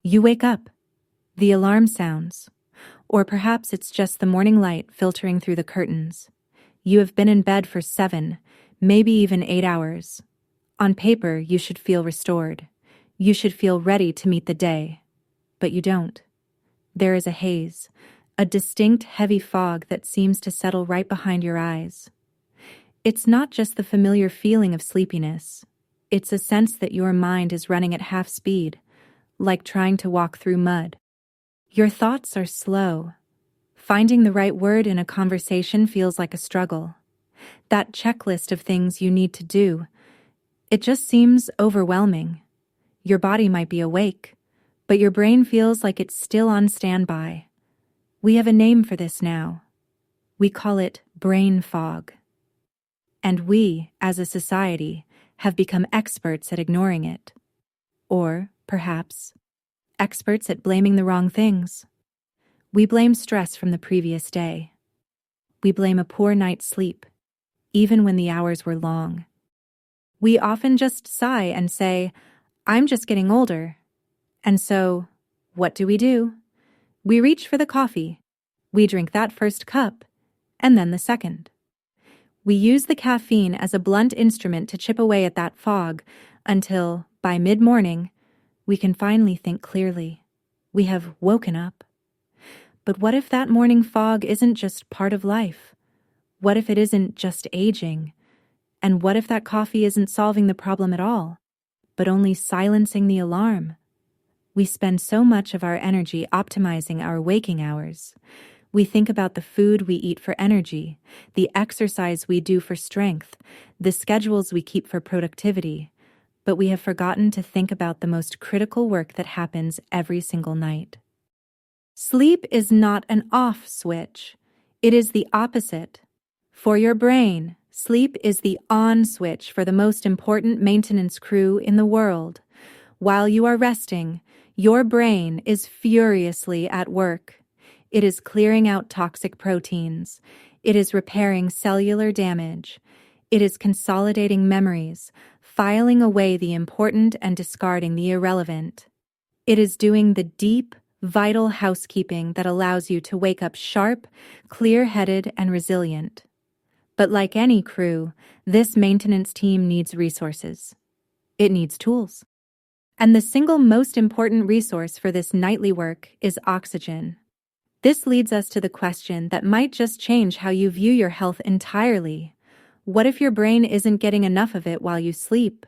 You wake up. The alarm sounds. Or perhaps it's just the morning light filtering through the curtains. You have been in bed for 7, maybe even 8 hours. On paper, you should feel restored. You should feel ready to meet the day. But you don't. There is a haze, a distinct heavy fog that seems to settle right behind your eyes. It's not just the familiar feeling of sleepiness. It's a sense that your mind is running at half speed, like trying to walk through mud. Your thoughts are slow. Finding the right word in a conversation feels like a struggle. That checklist of things you need to do, it just seems overwhelming. Your body might be awake, but your brain feels like it's still on standby. We have a name for this now. We call it brain fog. And we, as a society, have become experts at ignoring it. Or, perhaps, experts at blaming the wrong things. We blame stress from the previous day. We blame a poor night's sleep, even when the hours were long. We often just sigh and say, "I'm just getting older." And so, what do? We reach for the coffee. We drink that first cup, and then the second. We use the caffeine as a blunt instrument to chip away at that fog until, by mid-morning, we can finally think clearly. We have woken up. But what if that morning fog isn't just part of life? What if it isn't just aging? And what if that coffee isn't solving the problem at all, but only silencing the alarm? We spend so much of our energy optimizing our waking hours. We think about the food we eat for energy, the exercise we do for strength, the schedules we keep for productivity, but we have forgotten to think about the most critical work that happens every single night. Sleep is not an off switch. It is the opposite. For your brain, sleep is the on switch for the most important maintenance crew in the world. While you are resting, your brain is furiously at work. It is clearing out toxic proteins. It is repairing cellular damage. It is consolidating memories, filing away the important and discarding the irrelevant. It is doing the deep, vital housekeeping that allows you to wake up sharp, clear-headed, and resilient. But like any crew, this maintenance team needs resources. It needs tools. And the single most important resource for this nightly work is oxygen. This leads us to the question that might just change how you view your health entirely. What if your brain isn't getting enough of it while you sleep?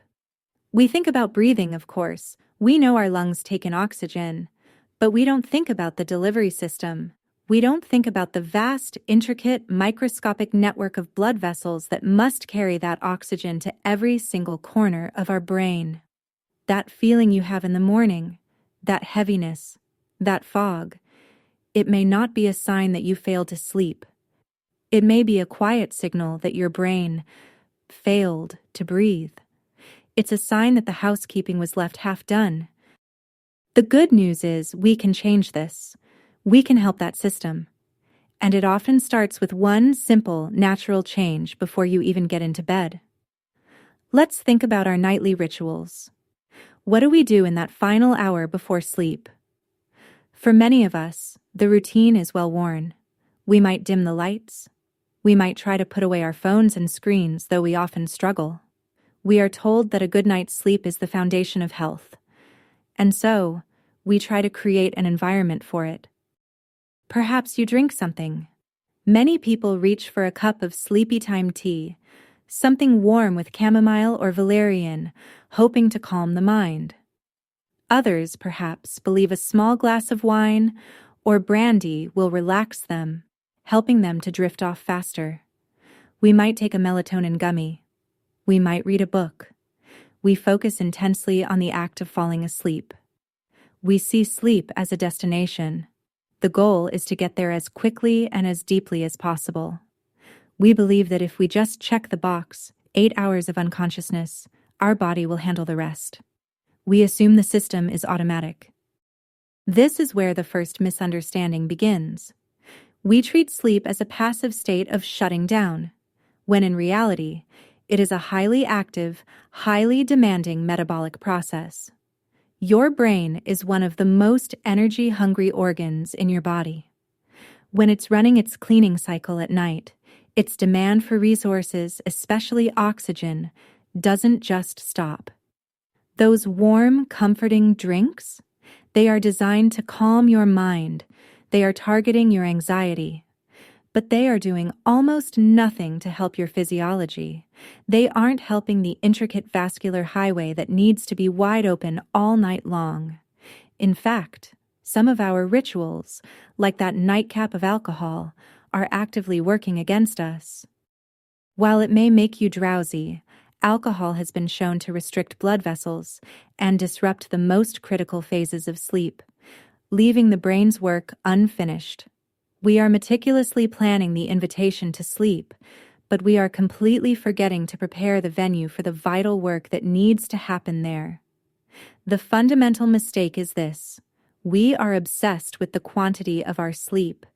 We think about breathing, of course. We know our lungs take in oxygen. But we don't think about the delivery system. We don't think about the vast, intricate, microscopic network of blood vessels that must carry that oxygen to every single corner of our brain. That feeling you have in the morning, that heaviness, that fog, it may not be a sign that you failed to sleep. It may be a quiet signal that your brain failed to breathe. It's a sign that the housekeeping was left half done. The good news is we can change this. We can help that system. And it often starts with one simple, natural change before you even get into bed. Let's think about our nightly rituals. What do we do in that final hour before sleep? For many of us, the routine is well worn. We might dim the lights. We might try to put away our phones and screens, though we often struggle. We are told that a good night's sleep is the foundation of health. And so, we try to create an environment for it. Perhaps you drink something. Many people reach for a cup of sleepy time tea, something warm with chamomile or valerian, hoping to calm the mind. Others, perhaps, believe a small glass of wine or brandy will relax them, helping them to drift off faster. We might take a melatonin gummy. We might read a book. We focus intensely on the act of falling asleep. We see sleep as a destination. The goal is to get there as quickly and as deeply as possible. We believe that if we just check the box, 8 hours of unconsciousness, our body will handle the rest. We assume the system is automatic. This is where the first misunderstanding begins. We treat sleep as a passive state of shutting down, when in reality, it is a highly active, highly demanding metabolic process. Your brain is one of the most energy-hungry organs in your body. When it's running its cleaning cycle at night, its demand for resources, especially oxygen, doesn't just stop. Those warm, comforting drinks, they are designed to calm your mind. They are targeting your anxiety. But they are doing almost nothing to help your physiology. They aren't helping the intricate vascular highway that needs to be wide open all night long. In fact, some of our rituals, like that nightcap of alcohol, are actively working against us. While it may make you drowsy, alcohol has been shown to restrict blood vessels and disrupt the most critical phases of sleep, leaving the brain's work unfinished. We are meticulously planning the invitation to sleep, but we are completely forgetting to prepare the venue for the vital work that needs to happen there. The fundamental mistake is this: we are obsessed with the quantity of our sleep,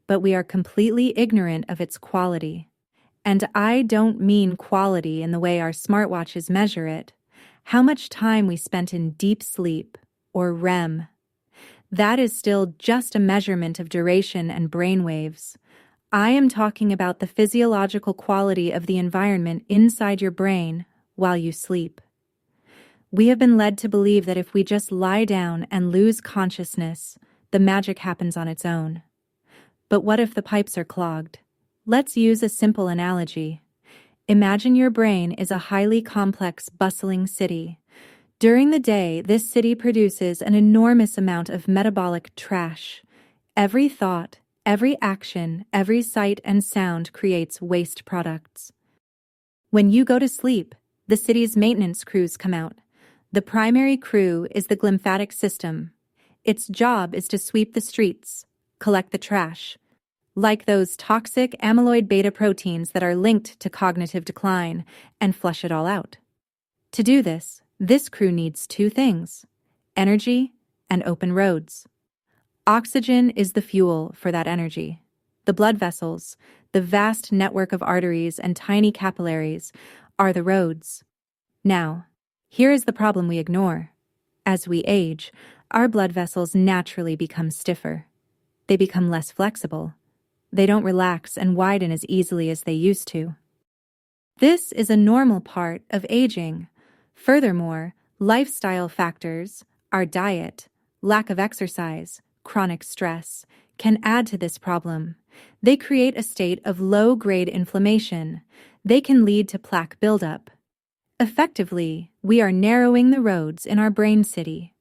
but we are completely ignorant of its quality. And I don't mean quality in the way our smartwatches measure it. How much time we spent in deep sleep, or REM. That is still just a measurement of duration and brainwaves. I am talking about the physiological quality of the environment inside your brain while you sleep. We have been led to believe that if we just lie down and lose consciousness, the magic happens on its own. But what if the pipes are clogged? Let's use a simple analogy. Imagine your brain is a highly complex, bustling city. During the day, this city produces an enormous amount of metabolic trash. Every thought, every action, every sight and sound creates waste products. When you go to sleep, the city's maintenance crews come out. The primary crew is the glymphatic system. Its job is to sweep the streets, collect the trash, like those toxic amyloid beta proteins that are linked to cognitive decline, and flush it all out. To do this crew needs two things: energy and open roads. Oxygen is the fuel for that energy. The blood vessels, the vast network of arteries and tiny capillaries, are the roads. Now, here is the problem we ignore. As we age, our blood vessels naturally become stiffer. They become less flexible. They don't relax and widen as easily as they used to. This is a normal part of aging. Furthermore, lifestyle factors, our diet, lack of exercise, chronic stress, can add to this problem. They create a state of low-grade inflammation. They can lead to plaque buildup. Effectively, we are narrowing the roads in our brain city.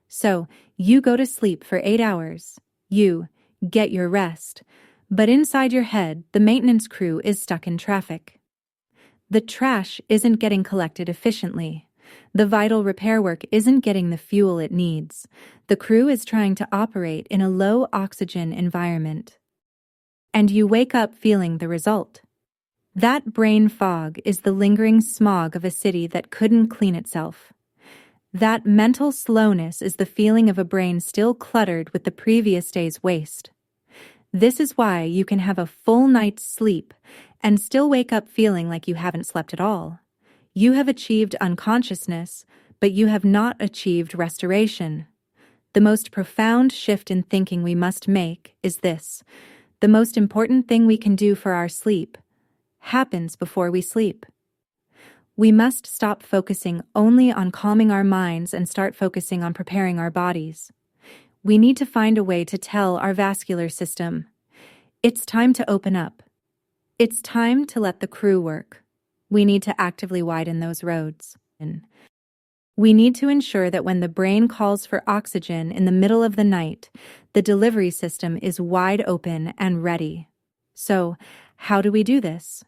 So, you go to sleep for 8 hours. You get your rest. But inside your head, the maintenance crew is stuck in traffic. The trash isn't getting collected efficiently. The vital repair work isn't getting the fuel it needs. The crew is trying to operate in a low-oxygen environment. And you wake up feeling the result. That brain fog is the lingering smog of a city that couldn't clean itself. That mental slowness is the feeling of a brain still cluttered with the previous day's waste. This is why you can have a full night's sleep and still wake up feeling like you haven't slept at all. You have achieved unconsciousness, but you have not achieved restoration. The most profound shift in thinking we must make is this: the most important thing we can do for our sleep happens before we sleep. We must stop focusing only on calming our minds and start focusing on preparing our bodies. We need to find a way to tell our vascular system, it's time to open up. It's time to let the crew work. We need to actively widen those roads. We need to ensure that when the brain calls for oxygen in the middle of the night, the delivery system is wide open and ready. So, how do we do this?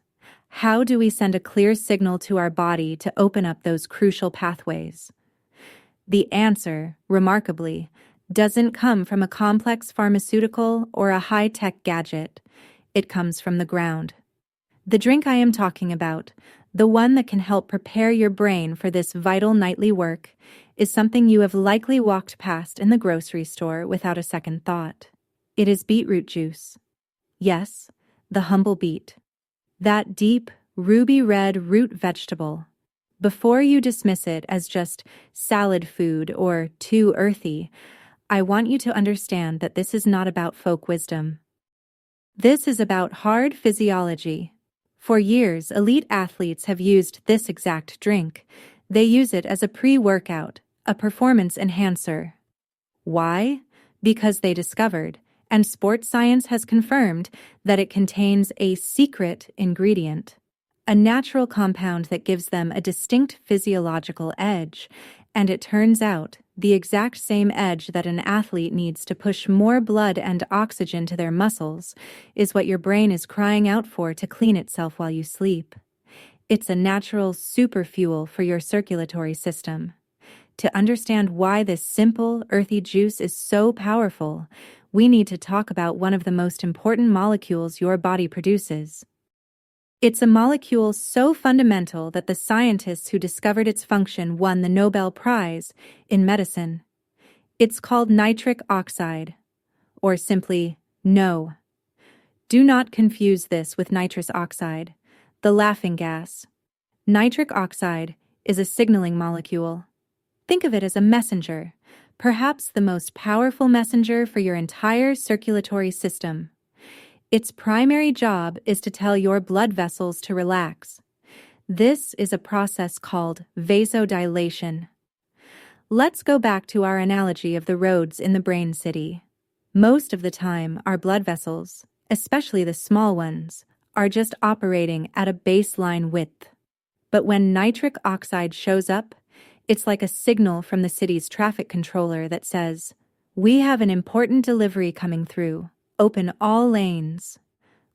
How do we send a clear signal to our body to open up those crucial pathways? The answer, remarkably, doesn't come from a complex pharmaceutical or a high-tech gadget. It comes from the ground. The drink I am talking about, the one that can help prepare your brain for this vital nightly work, is something you have likely walked past in the grocery store without a second thought. It is beetroot juice. Yes, the humble beet. That deep, ruby-red root vegetable. Before you dismiss it as just salad food or too earthy, I want you to understand that this is not about folk wisdom. This is about hard physiology. For years, elite athletes have used this exact drink. They use it as a pre-workout, a performance enhancer. Why? Because they discovered, and sports science has confirmed, that it contains a secret ingredient, a natural compound that gives them a distinct physiological edge, and it turns out, the exact same edge that an athlete needs to push more blood and oxygen to their muscles is what your brain is crying out for to clean itself while you sleep. It's a natural superfuel for your circulatory system. To understand why this simple, earthy juice is so powerful, we need to talk about one of the most important molecules your body produces. It's a molecule so fundamental that the scientists who discovered its function won the Nobel Prize in medicine. It's called nitric oxide, or simply NO. Do not confuse this with nitrous oxide, the laughing gas. Nitric oxide is a signaling molecule. Think of it as a messenger, perhaps the most powerful messenger for your entire circulatory system. Its primary job is to tell your blood vessels to relax. This is a process called vasodilation. Let's go back to our analogy of the roads in the brain city. Most of the time, our blood vessels, especially the small ones, are just operating at a baseline width. But when nitric oxide shows up, it's like a signal from the city's traffic controller that says, "We have an important delivery coming through. Open all lanes."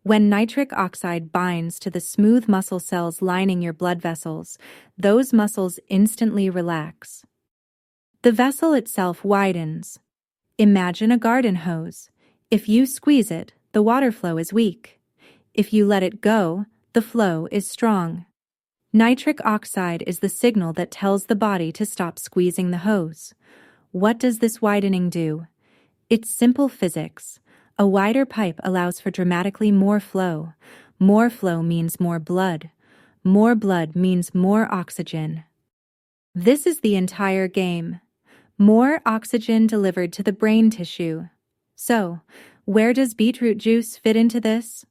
When nitric oxide binds to the smooth muscle cells lining your blood vessels, those muscles instantly relax. The vessel itself widens. Imagine a garden hose. If you squeeze it, the water flow is weak. If you let it go, the flow is strong. Nitric oxide is the signal that tells the body to stop squeezing the hose. What does this widening do? It's simple physics. A wider pipe allows for dramatically more flow. More flow means more blood. More blood means more oxygen. This is the entire game. More oxygen delivered to the brain tissue. So, where does beetroot juice fit into this?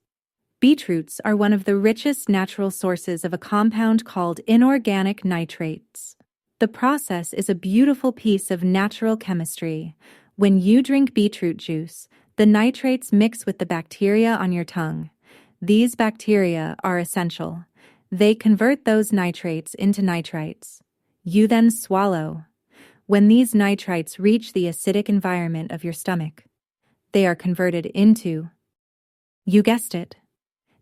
Beetroots are one of the richest natural sources of a compound called inorganic nitrates. The process is a beautiful piece of natural chemistry. When you drink beetroot juice, the nitrates mix with the bacteria on your tongue. These bacteria are essential. They convert those nitrates into nitrites. You then swallow. When these nitrites reach the acidic environment of your stomach, they are converted into, you guessed it,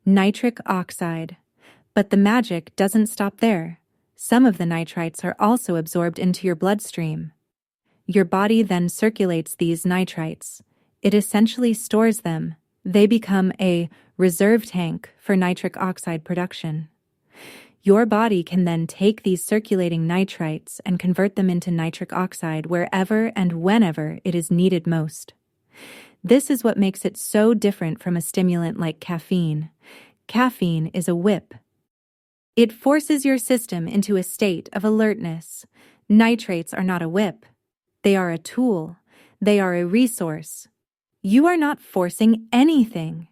nitric oxide. But the magic doesn't stop there. Some of the nitrites are also absorbed into your bloodstream. Your body then circulates these nitrites. It essentially stores them. They become a reserve tank for nitric oxide production. Your body can then take these circulating nitrites and convert them into nitric oxide wherever and whenever it is needed most. This is what makes it so different from a stimulant like caffeine. Caffeine is a whip. It forces your system into a state of alertness. Nitrates are not a whip. They are a tool. They are a resource. You are not forcing anything.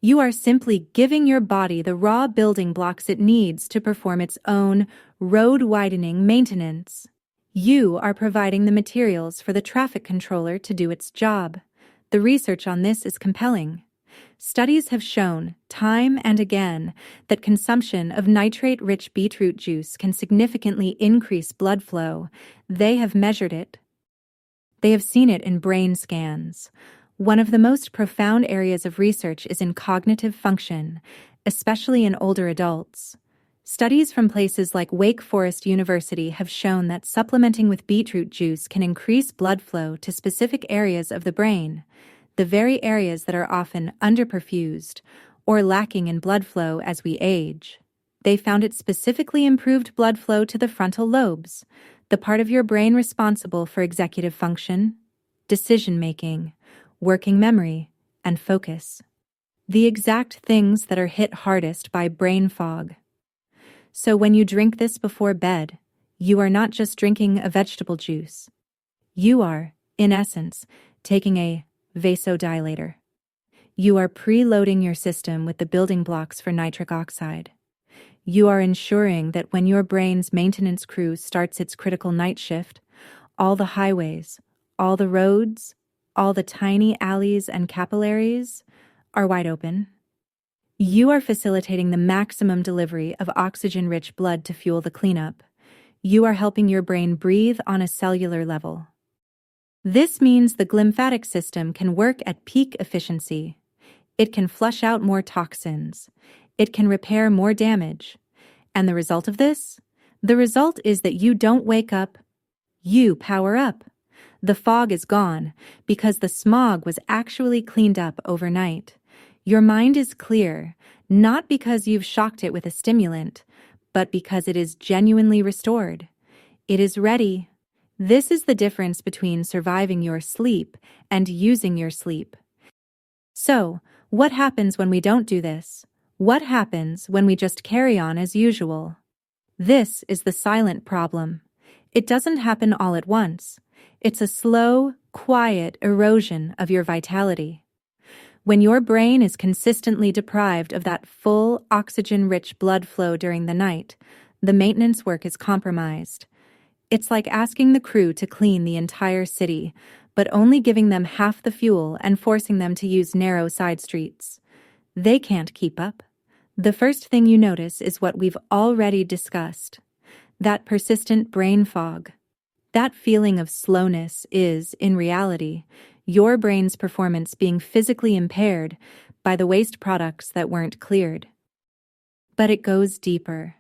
You are simply giving your body the raw building blocks it needs to perform its own road-widening maintenance. You are providing the materials for the traffic controller to do its job. The research on this is compelling. Studies have shown, time and again, that consumption of nitrate-rich beetroot juice can significantly increase blood flow. They have measured it. They have seen it in brain scans. One of the most profound areas of research is in cognitive function, especially in older adults. Studies from places like Wake Forest University have shown that supplementing with beetroot juice can increase blood flow to specific areas of the brain, the very areas that are often underperfused or lacking in blood flow as we age. They found it specifically improved blood flow to the frontal lobes, the part of your brain responsible for executive function, decision-making, working memory, and focus. The exact things that are hit hardest by brain fog. So when you drink this before bed, you are not just drinking a vegetable juice. You are, in essence, taking a vasodilator. You are preloading your system with the building blocks for nitric oxide. You are ensuring that when your brain's maintenance crew starts its critical night shift, all the highways, all the roads, all the tiny alleys and capillaries are wide open. You are facilitating the maximum delivery of oxygen-rich blood to fuel the cleanup. You are helping your brain breathe on a cellular level. This means the glymphatic system can work at peak efficiency. It can flush out more toxins. It can repair more damage. And the result of this? The result is that you don't wake up, you power up. The fog is gone because the smog was actually cleaned up overnight. Your mind is clear, not because you've shocked it with a stimulant, but because it is genuinely restored. It is ready. This is the difference between surviving your sleep and using your sleep. So, what happens when we don't do this? What happens when we just carry on as usual? This is the silent problem. It doesn't happen all at once. It's a slow, quiet erosion of your vitality. When your brain is consistently deprived of that full, oxygen-rich blood flow during the night, the maintenance work is compromised. It's like asking the crew to clean the entire city, but only giving them half the fuel and forcing them to use narrow side streets. They can't keep up. The first thing you notice is what we've already discussed. That persistent brain fog. That feeling of slowness is, in reality, your brain's performance being physically impaired by the waste products that weren't cleared. But it goes deeper.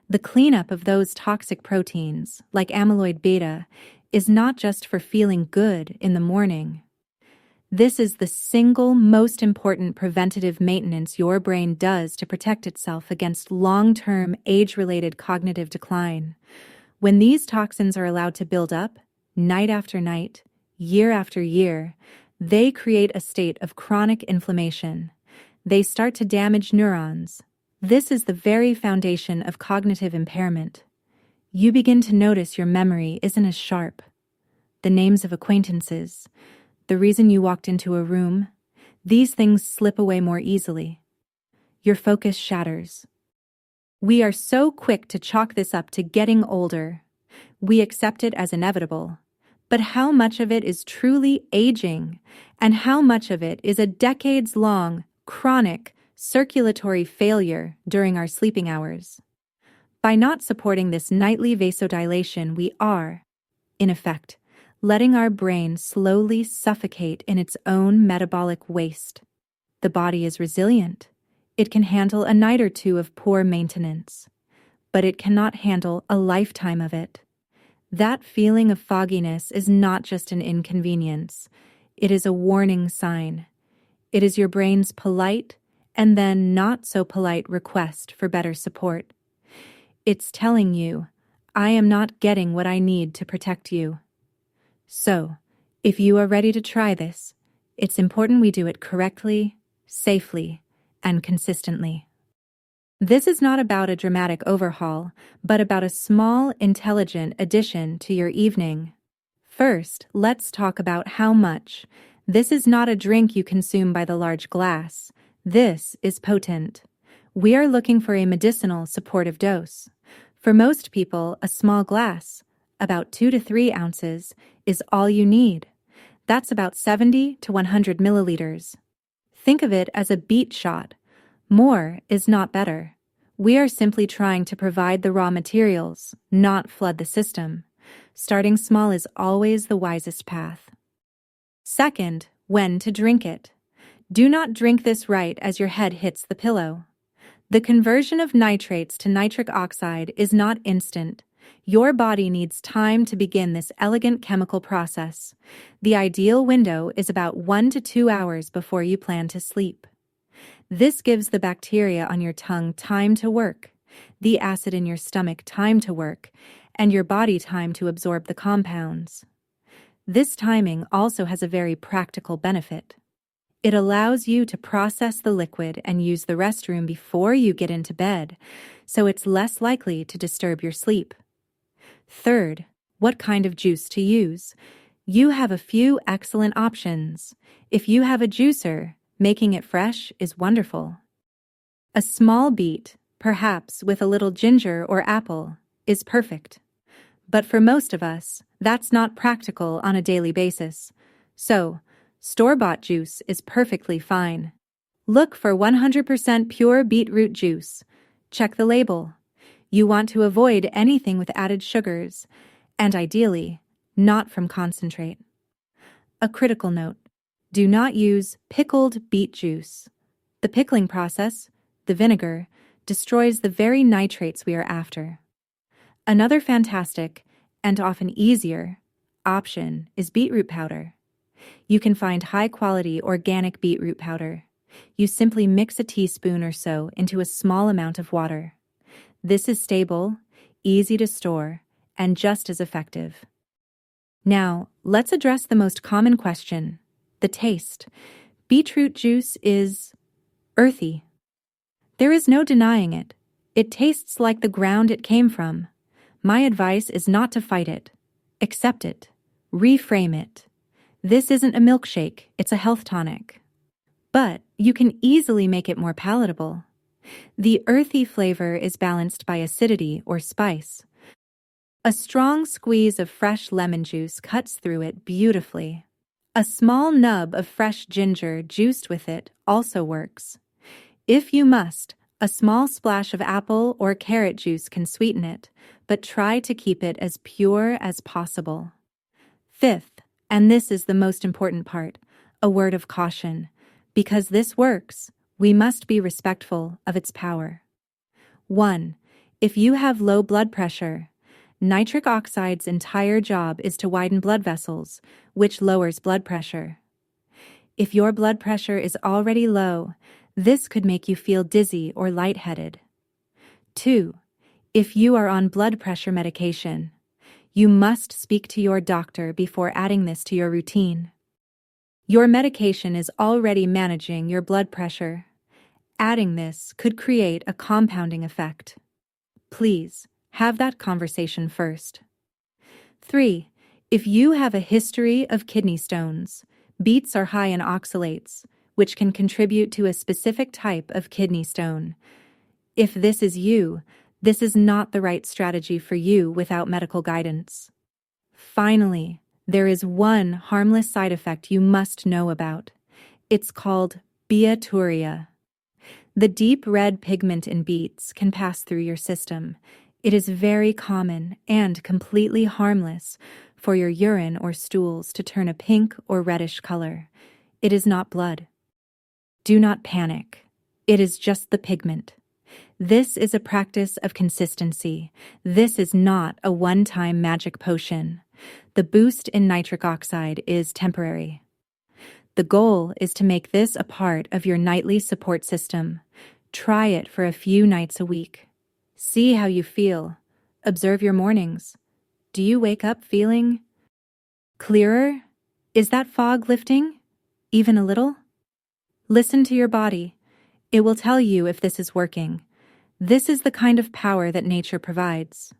The cleanup of those toxic proteins, like amyloid beta, is not just for feeling good in the morning. This is the single most important preventative maintenance your brain does to protect itself against long-term age-related cognitive decline. When these toxins are allowed to build up, night after night, year after year, they create a state of chronic inflammation. They start to damage neurons. This is the very foundation of cognitive impairment. You begin to notice your memory isn't as sharp. The names of acquaintances, the reason you walked into a room, these things slip away more easily. Your focus shatters. We are so quick to chalk this up to getting older. We accept it as inevitable. But how much of it is truly aging, and how much of it is a decades-long, chronic, circulatory failure during our sleeping hours? By not supporting this nightly vasodilation, we are, in effect, letting our brain slowly suffocate in its own metabolic waste. The body is resilient. It can handle a night or two of poor maintenance, but it cannot handle a lifetime of it. That feeling of fogginess is not just an inconvenience. It is a warning sign. It is your brain's polite and then not so polite request for better support. It's telling you, I am not getting what I need to protect you. So, if you are ready to try this, it's important we do it correctly, safely, and consistently. This is not about a dramatic overhaul, but about a small, intelligent addition to your evening. First, let's talk about how much. This is not a drink you consume by the large glass. This is potent. We are looking for a medicinal supportive dose. For most people, a small glass, about 2 to 3 ounces, is all you need. That's about 70 to 100 milliliters. Think of it as a beet shot. More is not better. We are simply trying to provide the raw materials, not flood the system. Starting small is always the wisest path. Second, when to drink it. Do not drink this right as your head hits the pillow. The conversion of nitrates to nitric oxide is not instant. Your body needs time to begin this elegant chemical process. The ideal window is about 1 to 2 hours before you plan to sleep. This gives the bacteria on your tongue time to work, the acid in your stomach time to work, and your body time to absorb the compounds. This timing also has a very practical benefit. It allows you to process the liquid and use the restroom before you get into bed, so it's less likely to disturb your sleep. Third, what kind of juice to use? You have a few excellent options. If you have a juicer, making it fresh is wonderful. A small beet, perhaps with a little ginger or apple, is perfect. But for most of us, that's not practical on a daily basis. So, store-bought juice is perfectly fine. Look for 100% pure beetroot juice. Check the label. You want to avoid anything with added sugars, and ideally, not from concentrate. A critical note: do not use pickled beet juice. The pickling process, the vinegar, destroys the very nitrates we are after. Another fantastic, and often easier, option is beetroot powder. You can find high-quality organic beetroot powder. You simply mix a teaspoon or so into a small amount of water. This is stable, easy to store, and just as effective. Now, let's address the most common question: the taste. Beetroot juice is earthy. There is no denying it. It tastes like the ground it came from. My advice is not to fight it. Accept it. Reframe it. This isn't a milkshake, it's a health tonic. But you can easily make it more palatable. The earthy flavor is balanced by acidity or spice. A strong squeeze of fresh lemon juice cuts through it beautifully. A small nub of fresh ginger juiced with it also works. If you must, a small splash of apple or carrot juice can sweeten it, but try to keep it as pure as possible. Fifth, and this is the most important part, a word of caution. Because this works, we must be respectful of its power. 1. If you have low blood pressure, nitric oxide's entire job is to widen blood vessels, which lowers blood pressure. If your blood pressure is already low, this could make you feel dizzy or lightheaded. 2. If you are on blood pressure medication, you must speak to your doctor before adding this to your routine. Your medication is already managing your blood pressure. Adding this could create a compounding effect. Please, have that conversation first. 3. If you have a history of kidney stones, beets are high in oxalates, which can contribute to a specific type of kidney stone. If this is you, this is not the right strategy for you without medical guidance. Finally, there is one harmless side effect you must know about. It's called beaturia. The deep red pigment in beets can pass through your system. It is very common and completely harmless for your urine or stools to turn a pink or reddish color. It is not blood. Do not panic. It is just the pigment. This is a practice of consistency. This is not a one-time magic potion. The boost in nitric oxide is temporary. The goal is to make this a part of your nightly support system. Try it for a few nights a week. See how you feel. Observe your mornings. Do you wake up feeling clearer? Is that fog lifting? Even a little? Listen to your body. It will tell you if this is working. This is the kind of power that nature provides.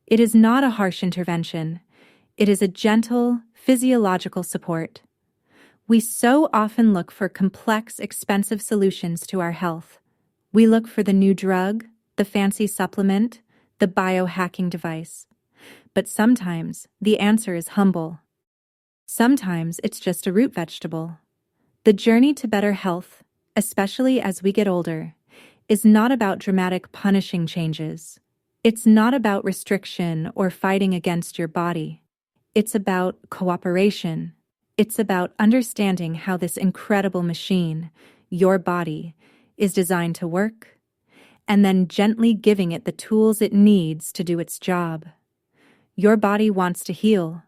It is not a harsh intervention. It is a gentle, physiological support. We so often look for complex, expensive solutions to our health. We look for the new drug, the fancy supplement, the biohacking device. But sometimes the answer is humble. Sometimes it's just a root vegetable. The journey to better health, especially as we get older, is not about dramatic punishing changes. It's not about restriction or fighting against your body. It's about cooperation. It's about understanding how this incredible machine, your body, is designed to work, and then gently giving it the tools it needs to do its job. Your body wants to heal.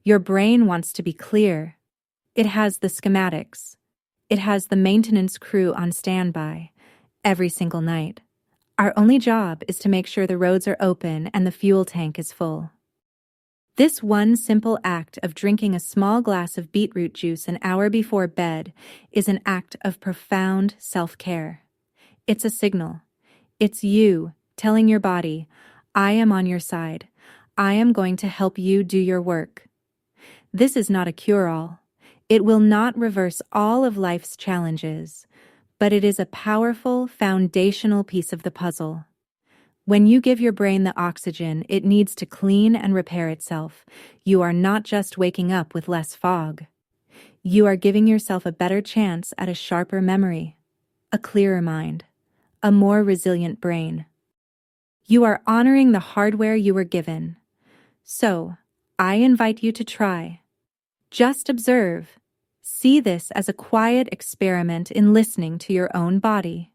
Your brain wants to be clear. It has the schematics. It has the maintenance crew on standby every single night. Our only job is to make sure the roads are open and the fuel tank is full. This one simple act of drinking a small glass of beetroot juice an hour before bed is an act of profound self-care. It's a signal. It's you telling your body, I am on your side. I am going to help you do your work. This is not a cure-all. It will not reverse all of life's challenges, but it is a powerful, foundational piece of the puzzle. When you give your brain the oxygen it needs to clean and repair itself, you are not just waking up with less fog. You are giving yourself a better chance at a sharper memory, a clearer mind, a more resilient brain. You are honoring the hardware you were given. So, I invite you to try. Just observe. See this as a quiet experiment in listening to your own body.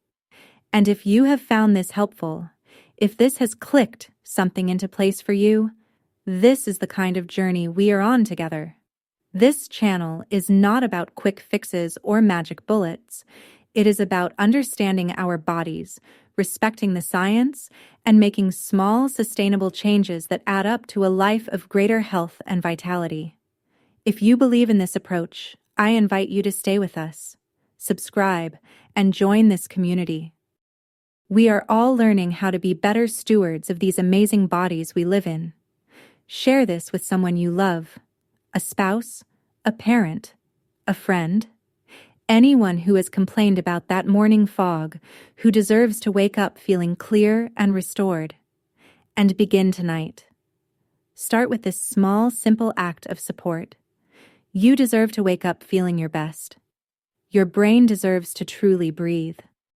And if you have found this helpful, if this has clicked something into place for you, this is the kind of journey we are on together. This channel is not about quick fixes or magic bullets. It is about understanding our bodies, respecting the science, and making small, sustainable changes that add up to a life of greater health and vitality. If you believe in this approach, I invite you to stay with us, subscribe, and join this community. We are all learning how to be better stewards of these amazing bodies we live in. Share this with someone you love, a spouse, a parent, a friend, anyone who has complained about that morning fog, who deserves to wake up feeling clear and restored. And begin tonight. Start with this small, simple act of support. You deserve to wake up feeling your best. Your brain deserves to truly breathe.